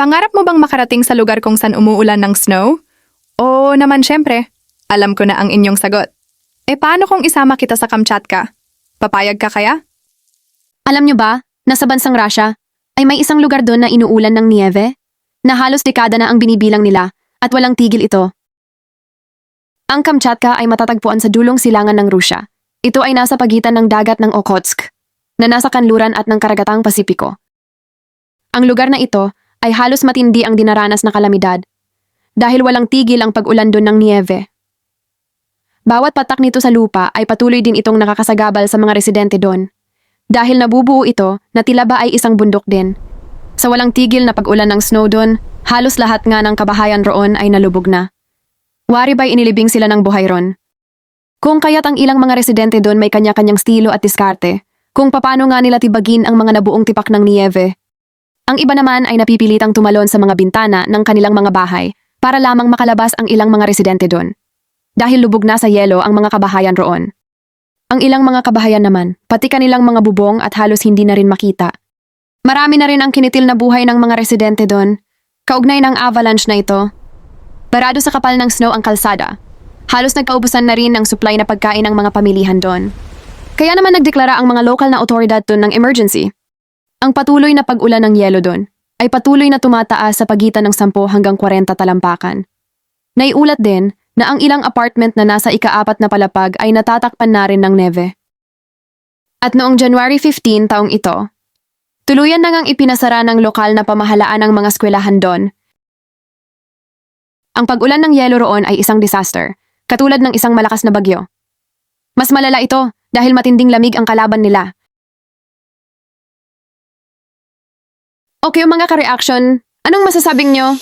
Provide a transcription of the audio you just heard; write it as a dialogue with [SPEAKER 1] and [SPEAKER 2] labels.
[SPEAKER 1] Pangarap mo bang makarating sa lugar kung saan umuulan ng snow? Oo naman syempre. Alam ko na ang inyong sagot. Paano kung isama kita sa Kamchatka? Papayag ka kaya?
[SPEAKER 2] Alam nyo ba, nasa bansang Russia, ay may isang lugar doon na inuulan ng nieve, na halos dekada na ang binibilang nila at walang tigil ito. Ang Kamchatka ay matatagpuan sa dulong silangan ng Rusya. Ito ay nasa pagitan ng dagat ng Okhotsk, na nasa kanluran at ng karagatang Pasipiko. Ang lugar na ito ay halos matindi ang dinaranas na kalamidad dahil walang tigil ang pag-ulan doon ng nieve. Bawat patak nito sa lupa ay patuloy din itong nakakasagabal sa mga residente doon dahil nabubuo ito na tila ba ay isang bundok din. Sa walang tigil na pag-ulan ng snow doon, halos lahat nga ng kabahayan roon ay nalubog na. Wari ba'y inilibing sila ng buhay ron? Kung kaya't ang ilang mga residente doon may kanya-kanyang estilo at diskarte, kung papaano nga nila tibagin ang mga nabuong tipak ng nieve. Ang iba naman ay napipilitang tumalon sa mga bintana ng kanilang mga bahay para lamang makalabas ang ilang mga residente doon. Dahil lubog na sa yelo ang mga kabahayan roon. Ang ilang mga kabahayan naman, pati kanilang mga bubong at halos hindi na rin makita. Marami na rin ang kinitil na buhay ng mga residente doon. Kaugnay ng avalanche na ito. Barado sa kapal ng snow ang kalsada. Halos nagkaubusan na rin ng supply na pagkain ng mga pamilihan doon. Kaya naman nagdeklara ang mga lokal na otoridad doon ng emergency. Ang patuloy na pag-ulan ng yelo doon ay patuloy na tumataas sa pagitan ng 10 hanggang 40 talampakan. Naiulat din na ang ilang apartment na nasa ika-4 na palapag ay natatakpan na rin ng neve. At noong January 15 taong ito, tuluyan na ngang ipinasara ng lokal na pamahalaan ng mga eskwelahan doon. Ang pag-ulan ng yelo roon ay isang disaster, katulad ng isang malakas na bagyo. Mas malala ito dahil matinding lamig ang kalaban nila. Okay, mga ka-reaction, anong masasabing nyo?